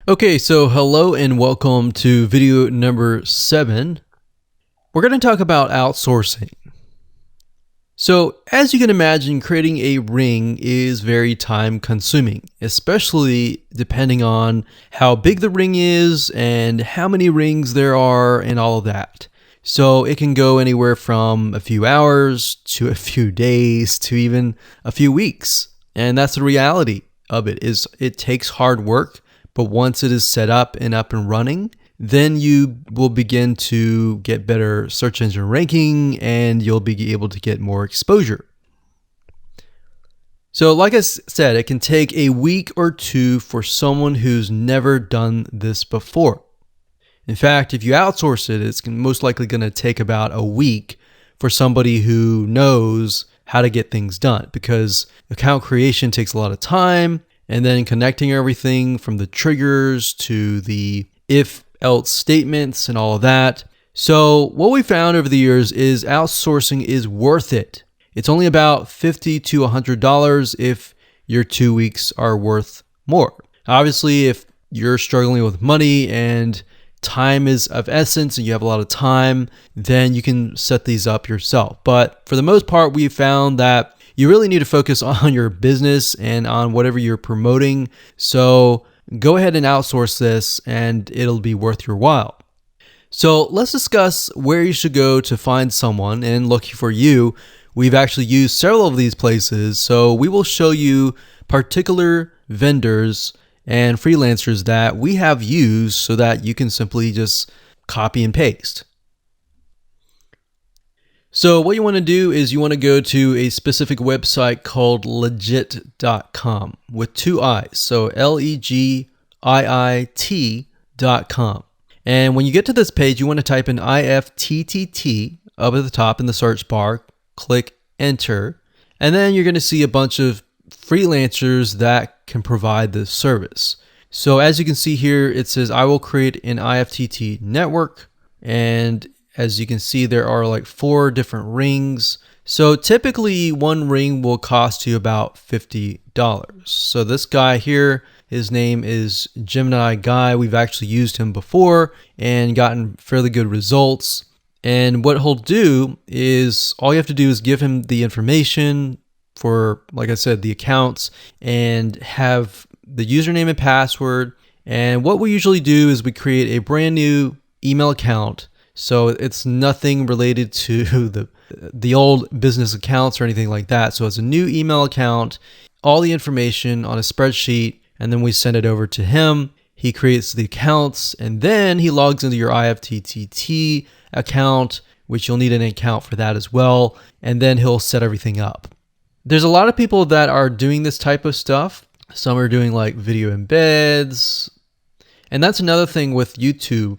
Okay, so hello and welcome to video number 7. We're going to talk about outsourcing. So as you can imagine, creating a ring is very time consuming, especially depending on how big the ring is and how many rings there are and all of that. So it can go anywhere from a few hours to a few days to even a few weeks. And that's the reality of it, is it takes hard work. But once it is set up and running, then you will begin to get better search engine ranking and you'll be able to get more exposure. So like I said, it can take a week or two for someone who's never done this before. In fact, if you outsource it, it's most likely going to take about a week for somebody who knows how to get things done, because account creation takes a lot of time. And then connecting everything from the triggers to the if-else statements and all of that. So what we found over the years is outsourcing is worth it. It's only about $50 to $100 if your 2 weeks are worth more. Obviously, if you're struggling with money and time is of essence and you have a lot of time, then you can set these up yourself. But for the most part, we found that you really need to focus on your business and on whatever you're promoting. So go ahead and outsource this and it'll be worth your while. So let's discuss where you should go to find someone. And lucky for you, we've actually used several of these places. So we will show you particular vendors and freelancers that we have used so that you can simply just copy and paste. So what you want to do is you want to go to a specific website called legit.com with 2 I's. So LEGIIT.com. And when you get to this page, you want to type in IFTTT up at the top in the search bar, click enter, and then you're going to see a bunch of freelancers that can provide this service. So as you can see here, it says I will create an IFTT network, and as you can see, there are like 4 different rings. So typically one ring will cost you about $50. So this guy here, his name is Gemini Guy. We've actually used him before and gotten fairly good results. And what he'll do is all you have to do is give him the information for, like I said, the accounts, and have the username and password. And what we usually do is we create a brand new email account. So it's nothing related to the old business accounts or anything like that. So it's a new email account, all the information on a spreadsheet, and then we send it over to him. He creates the accounts, and then he logs into your IFTTT account, which you'll need an account for that as well, and then he'll set everything up. There's a lot of people that are doing this type of stuff. Some are doing like video embeds, and that's another thing with YouTube.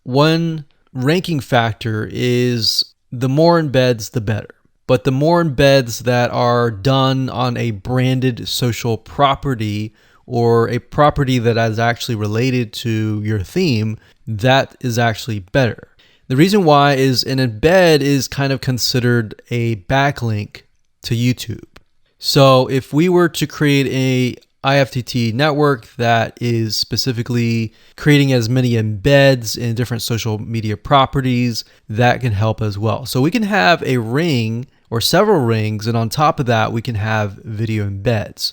One ranking factor is the more embeds, the better. But the more embeds that are done on a branded social property or a property that is actually related to your theme, that is actually better. The reason why is an embed is kind of considered a backlink to YouTube. So if we were to create a IFTT network that is specifically creating as many embeds in different social media properties, that can help as well. So we can have a ring or several rings, and on top of that, we can have video embeds.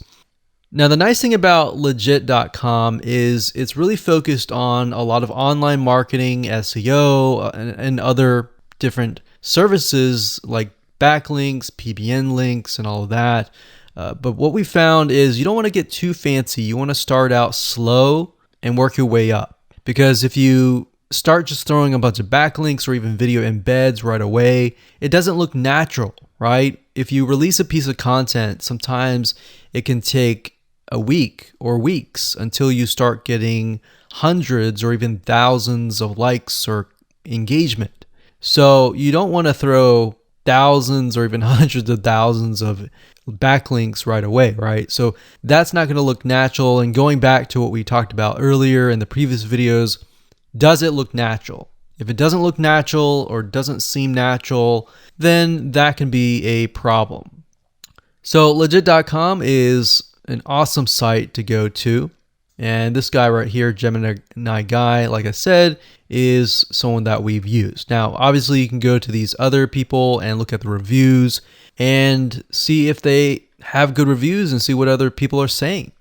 Now, the nice thing about legit.com is it's really focused on a lot of online marketing, SEO, and other different services like backlinks, PBN links, and all of that. But what we found is you don't want to get too fancy. You want to start out slow and work your way up. Because if you start just throwing a bunch of backlinks or even video embeds right away, it doesn't look natural, right? If you release a piece of content, sometimes it can take a week or weeks until you start getting hundreds or even thousands of likes or engagement. So you don't want to throw thousands or even hundreds of thousands of backlinks right away, right? So that's not going to look natural. And going back to what we talked about earlier in the previous videos, does it look natural? If it doesn't look natural or doesn't seem natural, then that can be a problem. So legit.com is an awesome site to go to. And this guy right here, Gemini Guy, like I said, is someone that we've used. Now, obviously, you can go to these other people and look at the reviews and see if they have good reviews and see what other people are saying.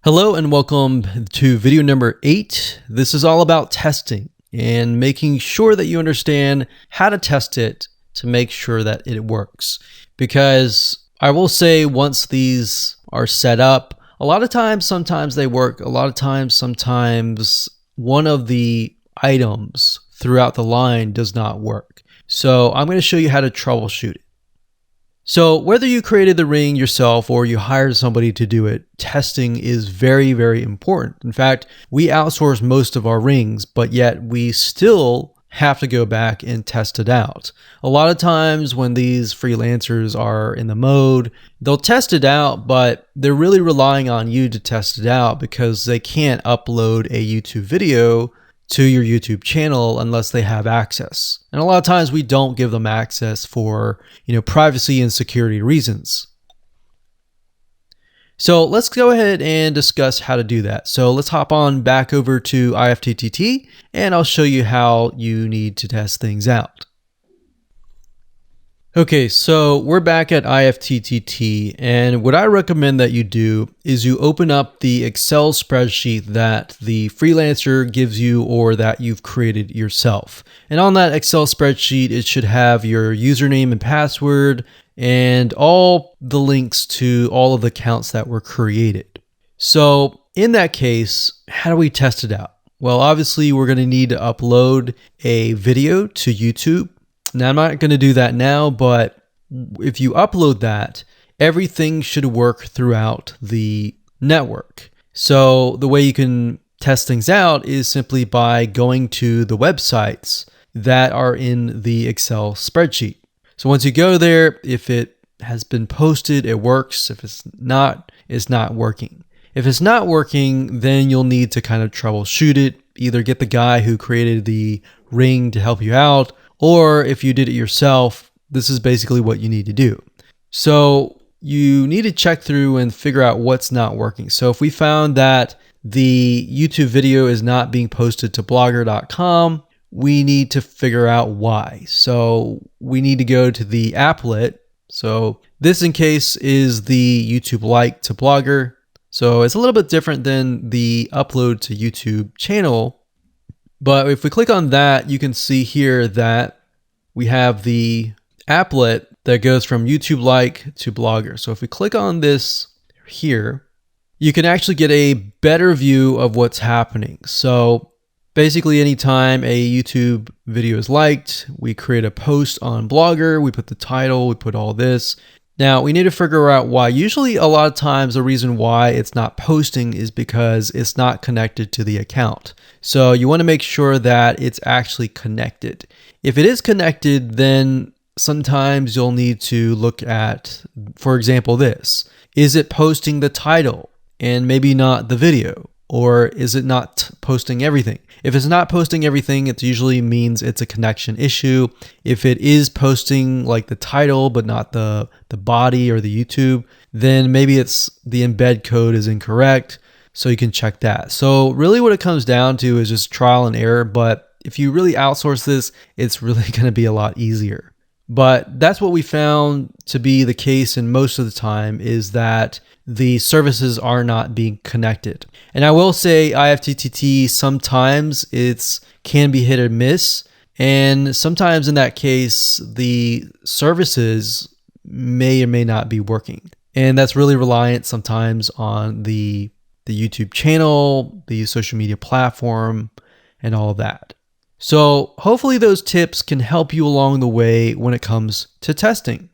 Hello and welcome to video number 8. This is all about testing and making sure that you understand how to test it to make sure that it works. Because I will say, once these are set up, a lot of times, sometimes they work. A lot of times, sometimes one of the items throughout the line does not work. So I'm going to show you how to troubleshoot it. So whether you created the ring yourself or you hired somebody to do it, testing is very, very important. In fact, we outsource most of our rings, but yet we still have to go back and test it out. A lot of times when these freelancers are in the mode, they'll test it out, but they're really relying on you to test it out because they can't upload a YouTube video to your YouTube channel unless they have access. And a lot of times we don't give them access for, privacy and security reasons. So let's go ahead and discuss how to do that. So let's hop on back over to IFTTT and I'll show you how you need to test things out. Okay, so we're back at IFTTT, and what I recommend that you do is you open up the Excel spreadsheet that the freelancer gives you or that you've created yourself. And on that Excel spreadsheet, it should have your username and password and all the links to all of the accounts that were created. So in that case, how do we test it out? Well, obviously we're going to need to upload a video to YouTube. Now, I'm not going to do that now, but if you upload that, everything should work throughout the network. So the way you can test things out is simply by going to the websites that are in the Excel spreadsheet. So once you go there, if it has been posted, it works. If it's not working. If it's not working, then you'll need to kind of troubleshoot it. Either get the guy who created the ring to help you out, or if you did it yourself, this is basically what you need to do. So you need to check through and figure out what's not working. So if we found that the YouTube video is not being posted to blogger.com, we need to figure out why. So we need to go to the applet. So this in case is the YouTube like to Blogger. So it's a little bit different than the upload to YouTube channel. But if we click on that, you can see here that we have the applet that goes from YouTube like to Blogger. So if we click on this here, you can actually get a better view of what's happening. So basically anytime a YouTube video is liked, we create a post on Blogger, we put the title, we put all this. Now we need to figure out why. Usually a lot of times the reason why it's not posting is because it's not connected to the account. So you want to make sure that it's actually connected. If it is connected, then sometimes you'll need to look at, for example, this. Is it posting the title and maybe not the video? Or is it not posting everything? If it's not posting everything, it usually means it's a connection issue. If it is posting like the title, but not the body or the YouTube, then maybe it's the embed code is incorrect. So you can check that. So really what it comes down to is just trial and error. But if you really outsource this, it's really going to be a lot easier. But that's what we found to be the case, and most of the time is that the services are not being connected. And I will say IFTTT, sometimes it can be hit or miss. And sometimes in that case, the services may or may not be working. And that's really reliant sometimes on the YouTube channel, the social media platform, and all of that. So hopefully those tips can help you along the way when it comes to testing.